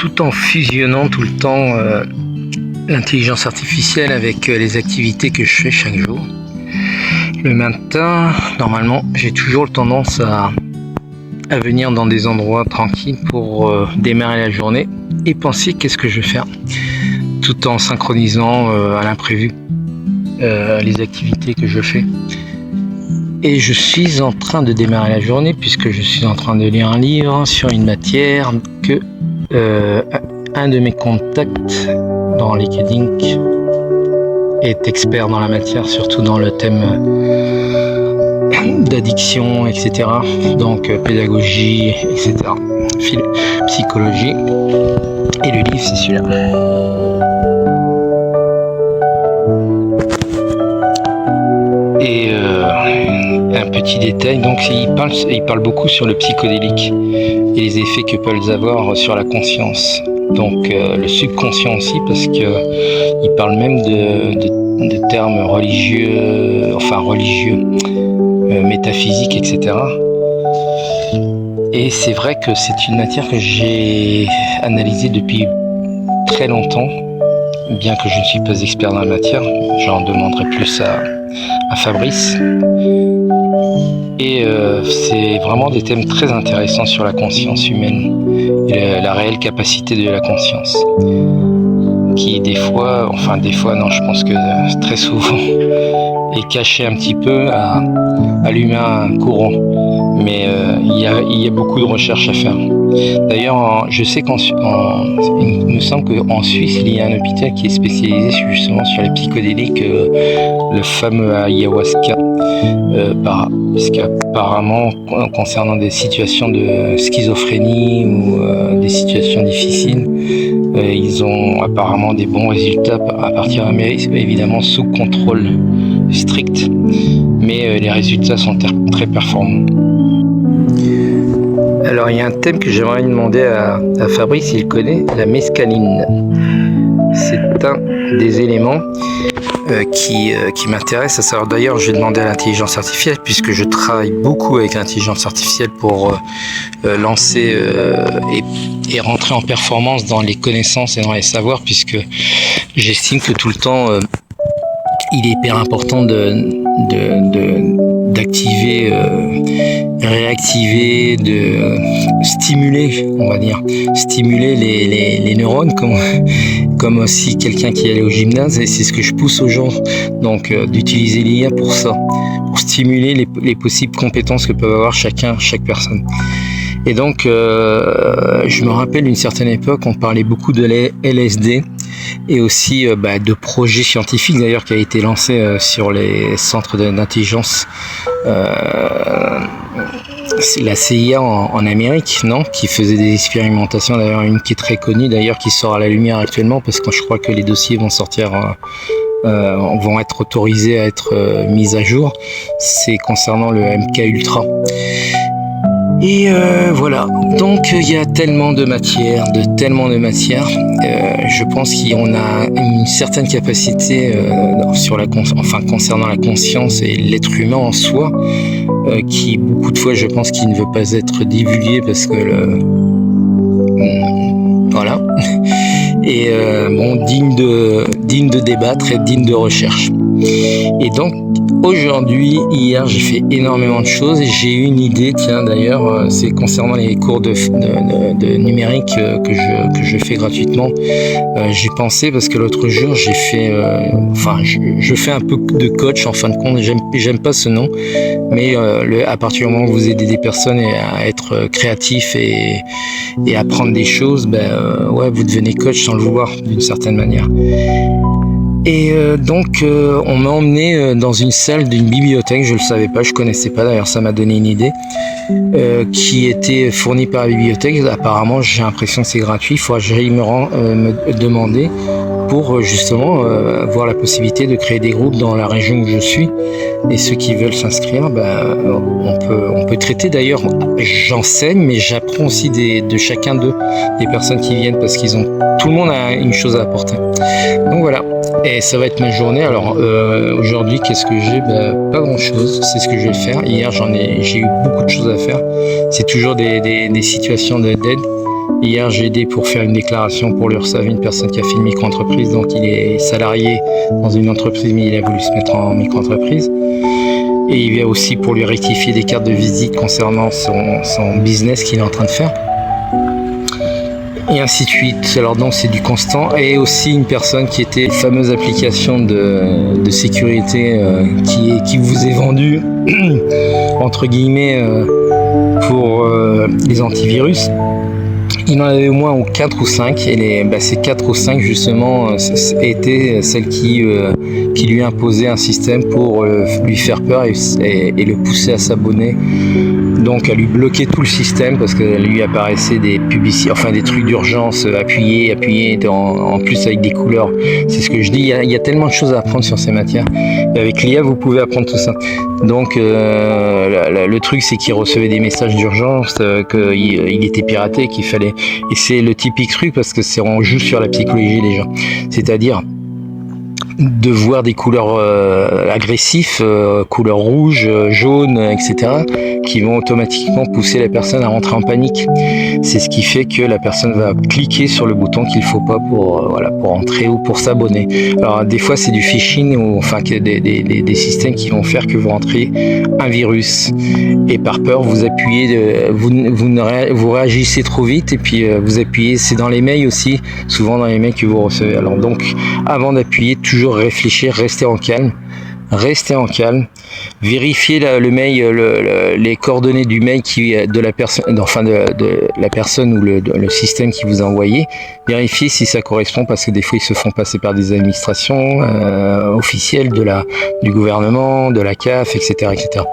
tout en fusionnant tout le temps l'intelligence artificielle avec les activités que je fais chaque jour. Le matin, normalement, j'ai toujours tendance à venir dans des endroits tranquilles pour démarrer la journée et penser qu'est-ce que je vais faire, tout en synchronisant à l'imprévu les activités que je fais. Et je suis en train de démarrer la journée puisque je suis en train de lire un livre sur une matière que un de mes contacts dans LinkedIn est expert dans la matière, surtout dans le thème d'addiction, etc. Donc pédagogie, etc. Psychologie. Et le livre, c'est celui-là. Et un petit détail, donc il parle beaucoup sur le psychodélique et les effets que peuvent avoir sur la conscience. Donc le subconscient aussi, parce qu'il parle même de termes religieux, métaphysiques, etc. Et c'est vrai que c'est une matière que j'ai analysée depuis très longtemps, bien que je ne suis pas expert dans la matière. J'en demanderai plus à Fabrice. Et c'est vraiment des thèmes très intéressants sur la conscience humaine et la réelle capacité de la conscience, qui des fois non, je pense que très souvent est cachée un petit peu à l'humain courant. Mais il y a beaucoup de recherches à faire. D'ailleurs, je sais il me semble qu'en Suisse, il y a un hôpital qui est spécialisé justement sur les psychodéliques, le fameux ayahuasca, parce qu'apparemment, concernant des situations de schizophrénie ou des situations difficiles, ils ont apparemment des bons résultats à partir d'Amérique, évidemment sous contrôle strict, mais les résultats sont très performants. Alors il y a un thème que j'aimerais demander à Fabrice, il connaît, la mescaline. C'est un des éléments qui m'intéresse à savoir. D'ailleurs, je vais demander à l'intelligence artificielle, puisque je travaille beaucoup avec l'intelligence artificielle pour lancer et rentrer en performance dans les connaissances et dans les savoirs, puisque j'estime que tout le temps il est hyper important d'activer, réactiver, de stimuler, on va dire, stimuler les neurones, comme aussi quelqu'un qui allait au gymnase, et c'est ce que je pousse aux gens, donc d'utiliser l'IA pour ça, pour stimuler les possibles compétences que peuvent avoir chaque personne. Et donc, je me rappelle une certaine époque, on parlait beaucoup de LSD et aussi de projets scientifiques d'ailleurs qui a été lancé sur les centres d'intelligence, la CIA en Amérique, non, qui faisait des expérimentations, d'ailleurs une qui est très connue d'ailleurs, qui sort à la lumière actuellement, parce que je crois que les dossiers vont sortir, vont être autorisés à être mis à jour. C'est concernant le MK Ultra. Et voilà, donc il y a tellement de matière, je pense qu'on a une certaine capacité concernant la conscience et l'être humain en soi, qui beaucoup de fois je pense qu'il ne veut pas être divulgué parce que voilà, et digne de débattre et digne de recherche. Et donc hier j'ai fait énormément de choses et j'ai eu une idée, tiens d'ailleurs, c'est concernant les cours de numérique que je fais gratuitement. J'ai pensé, parce que l'autre jour j'ai fait, je fais un peu de coach en fin de compte, j'aime pas ce nom, mais à partir du moment où vous aidez des personnes à être créatifs et apprendre des choses, vous devenez coach sans le vouloir d'une certaine manière. Et donc on m'a emmené dans une salle d'une bibliothèque, je le savais pas, je connaissais pas, d'ailleurs ça m'a donné une idée, qui était fournie par la bibliothèque. Apparemment j'ai l'impression que c'est gratuit, il faudra que j'aille me demander pour justement voir la possibilité de créer des groupes dans la région où je suis, et ceux qui veulent s'inscrire, on peut traiter. D'ailleurs j'enseigne, mais j'apprends aussi de chacun d'eux, des personnes qui viennent, parce tout le monde a une chose à apporter. Donc voilà. Et ça va être ma journée. Alors aujourd'hui, qu'est-ce que j'ai ? Pas grand-chose. C'est ce que je vais faire. Hier, j'ai eu beaucoup de choses à faire. C'est toujours des situations d'aide. Hier, j'ai aidé pour faire une déclaration pour l'URSSAF, une personne qui a fait une micro-entreprise, donc il est salarié dans une entreprise, mais il a voulu se mettre en micro-entreprise. Et il vient aussi pour lui rectifier des cartes de visite concernant son business qu'il est en train de faire. Et ainsi de suite. Alors donc c'est du constant. Et aussi une personne qui était une fameuse application de sécurité qui vous est vendue entre guillemets pour les antivirus. Il en avait au moins 4 ou 5 et ces 4 ou 5 justement étaient celles qui lui imposaient un système pour lui faire peur et le pousser à s'abonner, donc à lui bloquer tout le système parce que lui apparaissait des publicités, enfin des trucs d'urgence, appuyer en plus avec des couleurs. C'est ce que je dis, il y a tellement de choses à apprendre sur ces matières et avec l'IA vous pouvez apprendre tout ça. Donc le truc c'est qu'il recevait des messages d'urgence, qu'il était piraté, qu'il fallait, et c'est le typique truc parce que on joue sur la psychologie des gens, c'est-à-dire de voir des couleurs agressives, couleurs rouges, jaunes, etc., qui vont automatiquement pousser la personne à rentrer en panique. C'est ce qui fait que la personne va cliquer sur le bouton qu'il faut pas pour entrer ou pour s'abonner. Alors des fois c'est du phishing ou enfin des systèmes qui vont faire que vous rentrez un virus et par peur vous appuyez, vous réagissez trop vite et puis vous appuyez. C'est dans les mails aussi, souvent dans les mails que vous recevez. Alors donc avant d'appuyer, toujours réfléchir, rester en calme, vérifier le mail, les coordonnées du mail de la personne, enfin de la personne ou le système qui vous a envoyé, vérifier si ça correspond parce que des fois ils se font passer par des administrations officielles du gouvernement, de la CAF, etc., etc.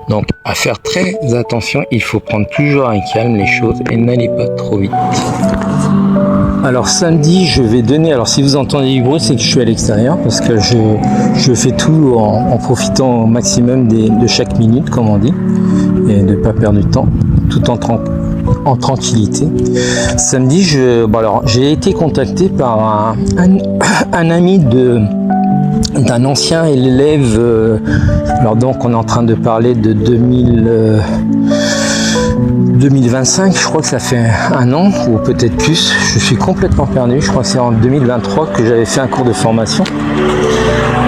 Donc à faire très attention, il faut prendre toujours un calme les choses et n'allez pas trop vite. Alors samedi, je vais donner, alors si vous entendez du bruit, c'est que je suis à l'extérieur parce que je fais tout en profitant au maximum de chaque minute, comme on dit, et de ne pas perdre du temps, tout en tranquillité. Samedi, j'ai été contacté par un ami d'un ancien élève, alors donc on est en train de parler de 2025, je crois que ça fait un an ou peut-être plus, je suis complètement perdu, je crois que c'est en 2023 que j'avais fait un cours de formation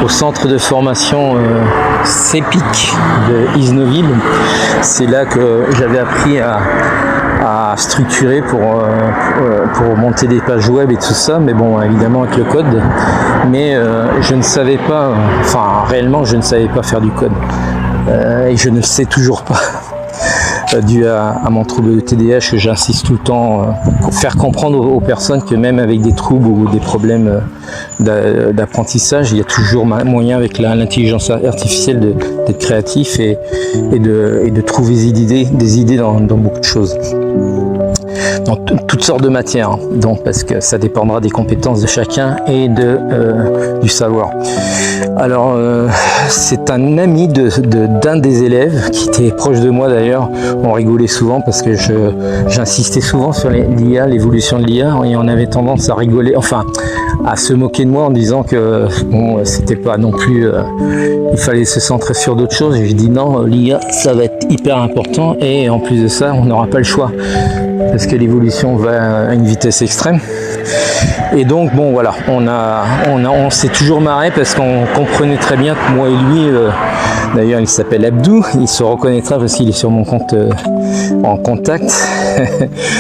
au centre de formation CEPIC de Isnoville. C'est là que j'avais appris à structurer pour monter des pages web et tout ça, mais bon évidemment avec le code, mais je ne savais pas, enfin réellement je ne savais pas faire du code et je ne le sais toujours pas. Dû à mon trouble de TDAH, que j'insiste tout le temps pour faire comprendre aux personnes que même avec des troubles ou des problèmes d'apprentissage, il y a toujours moyen avec l'intelligence artificielle d'être créatif et de trouver des idées dans beaucoup de choses. Dans toutes sortes de matières, hein. Donc parce que ça dépendra des compétences de chacun et du savoir. Alors c'est un ami d'un des élèves qui était proche de moi d'ailleurs. On rigolait souvent parce que j'insistais souvent sur l'IA, l'évolution de l'IA, et on avait tendance à rigoler, enfin à se moquer de moi en disant que bon, c'était pas non plus, il fallait se centrer sur d'autres choses. Et je dis non, l'IA ça va être hyper important et en plus de ça on n'aura pas le choix parce que l'évolution va à une vitesse extrême. Et donc bon voilà, on s'est toujours marré parce qu'on comprenait très bien que moi et lui, d'ailleurs il s'appelle Abdou, il se reconnaîtra parce qu'il est sur mon compte en contact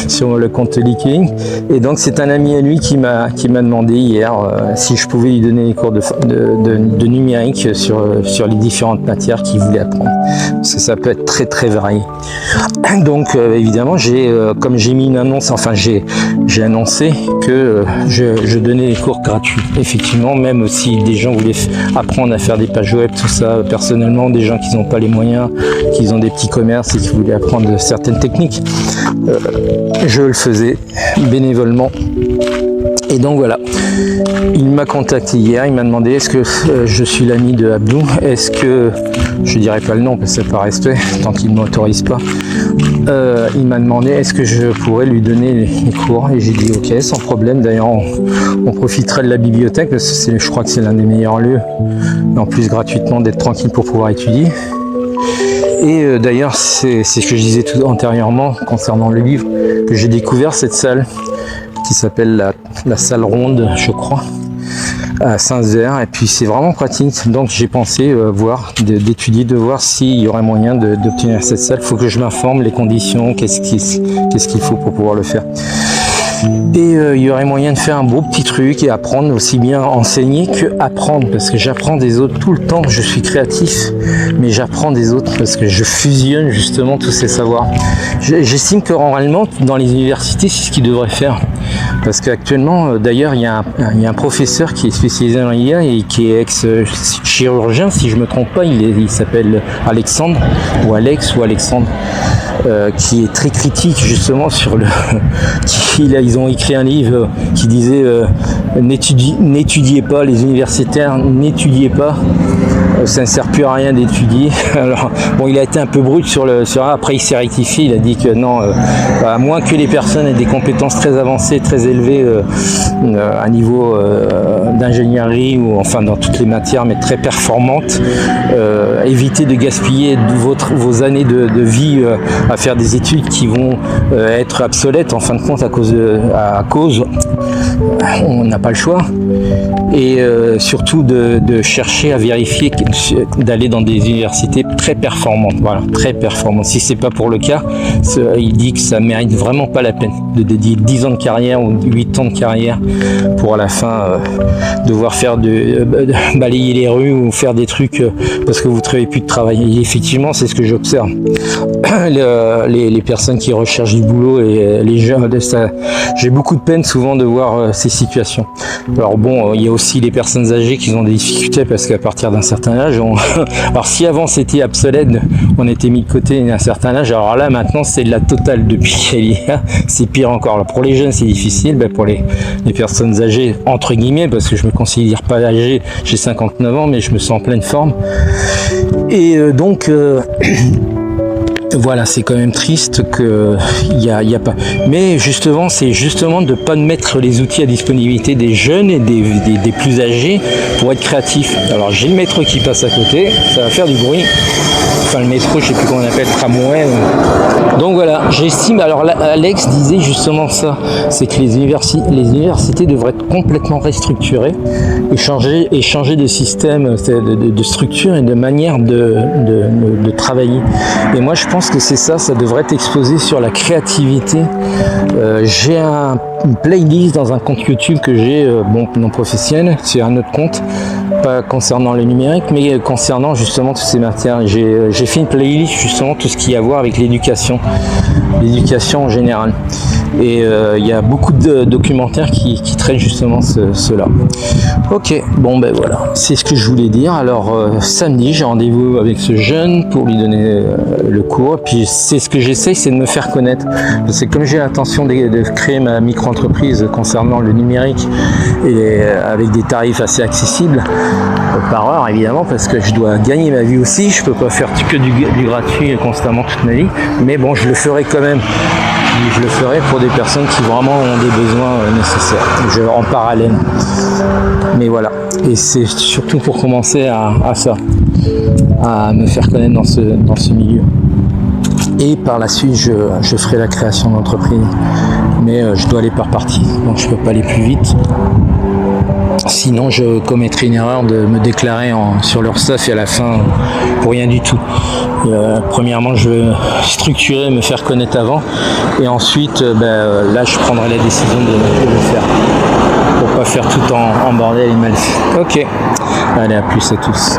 sur le compte LinkedIn. Et donc c'est un ami à lui qui m'a demandé hier si je pouvais lui donner des cours de numérique sur les différentes matières qu'il voulait apprendre, parce que ça peut être très très varié. Donc évidemment comme j'ai mis une annonce, enfin j'ai annoncé que je donnais des cours gratuits, effectivement, même si des gens voulaient apprendre à faire des pages web, tout ça, personnellement, des gens qui n'ont pas les moyens, qui ont des petits commerces et qui voulaient apprendre certaines techniques, je le faisais bénévolement. Et donc voilà, il m'a contacté hier, il m'a demandé est-ce que je suis l'ami de Abdou, est-ce que, je dirais pas le nom parce que c'est par respect, tant qu'il ne m'autorise pas, il m'a demandé est-ce que je pourrais lui donner les cours, et j'ai dit ok, sans problème. D'ailleurs on profiterait de la bibliothèque parce que je crois que c'est l'un des meilleurs lieux, en plus gratuitement, d'être tranquille pour pouvoir étudier. Et d'ailleurs, c'est ce que je disais tout antérieurement concernant le livre, que j'ai découvert cette salle qui s'appelle la salle ronde, je crois, à Saint-Zère. Et puis c'est vraiment pratique. Donc j'ai pensé d'étudier, de voir s'il y aurait moyen d'obtenir cette salle. Il faut que je m'informe, les conditions, qu'est-ce qu'il faut pour pouvoir le faire. Et il y aurait moyen de faire un beau petit truc et apprendre, aussi bien enseigner que apprendre, parce que j'apprends des autres tout le temps. Je suis créatif, mais j'apprends des autres parce que je fusionne justement tous ces savoirs. J'estime que réellement dans les universités, c'est ce qu'ils devraient faire, parce qu'actuellement, d'ailleurs, il y a un professeur qui est spécialisé dans l'IA et qui est ex-chirurgien, si je me trompe pas, il s'appelle Alexandre ou Alexandre. Qui est très critique justement sur ils ont écrit un livre qui disait n'étudiez pas, les universitaires, n'étudiez pas, ça ne sert plus à rien d'étudier. Alors bon, il a été un peu brut après il s'est rectifié, il a dit que non, à moins que les personnes aient des compétences très avancées, très élevées à niveau d'ingénierie ou enfin dans toutes les matières, mais très performantes, évitez de gaspiller vos années de vie à faire des études qui vont être obsolètes en fin de compte à cause on n'a pas le choix, et surtout de chercher à vérifier, d'aller dans des universités très performantes, voilà, très performantes. Si c'est pas pour le cas, il dit que ça mérite vraiment pas la peine de dédier 10 ans de carrière ou 8 ans de carrière pour à la fin devoir balayer les rues ou faire des trucs parce que vous ne trouvez plus de travail. Et effectivement, c'est ce que j'observe. Les personnes qui recherchent du boulot et les jeunes, j'ai beaucoup de peine souvent de voir ces situations. Alors bon, il y a aussi les personnes âgées qui ont des difficultés parce qu'à partir d'un certain âge, alors si avant c'était obsolète, on était mis de côté à un certain âge, alors là maintenant c'est de la totale depuis qu'il y a, c'est pire encore. Alors, pour les jeunes c'est difficile, pour les personnes âgées entre guillemets, parce que je me considère pas âgé, j'ai 59 ans mais je me sens en pleine forme. Et donc voilà, c'est quand même triste que y a pas. Mais justement, c'est justement de pas mettre les outils à disponibilité des jeunes et des plus âgés pour être créatifs. Alors j'ai le métro qui passe à côté, ça va faire du bruit. Enfin le métro, je sais plus comment on appelle, tramway. Donc voilà, j'estime. Alors Alex disait justement ça, c'est que les universités devraient être complètement restructurées et changer de système, de structure et de manière de travailler. Et moi je pense que c'est ça devrait être exposé sur la créativité. J'ai une playlist dans un compte YouTube que j'ai, non professionnel, c'est un autre compte, pas concernant le numérique, mais concernant justement toutes ces matières. J'ai fait une playlist justement tout ce qui a à voir avec l'éducation en général. Et il y a beaucoup de documentaires qui traitent justement cela. Ok, bon voilà, c'est ce que je voulais dire. Alors samedi, j'ai rendez-vous avec ce jeune pour lui donner le cours. Puis c'est ce que j'essaye, c'est de me faire connaître. Parce que comme j'ai l'intention de créer ma micro-entreprise concernant le numérique et avec des tarifs assez accessibles par heure évidemment, parce que je dois gagner ma vie aussi. Je peux pas faire que du gratuit constamment toute ma vie. Mais bon, je le ferai quand même. Je le ferai pour des personnes qui vraiment ont des besoins nécessaires, en parallèle. Mais voilà, et c'est surtout pour commencer à me faire connaître dans ce milieu. Et par la suite, je ferai la création d'entreprise. Mais je dois aller par partie, donc je peux pas aller plus vite. Sinon, je commettrai une erreur de me déclarer sur l'URSSAF et à la fin, pour rien du tout. Premièrement, je veux structurer, me faire connaître avant. Et ensuite, là, je prendrai la décision de le faire. Pour pas faire tout en bordel et mal fait. Ok. Allez, à plus à tous.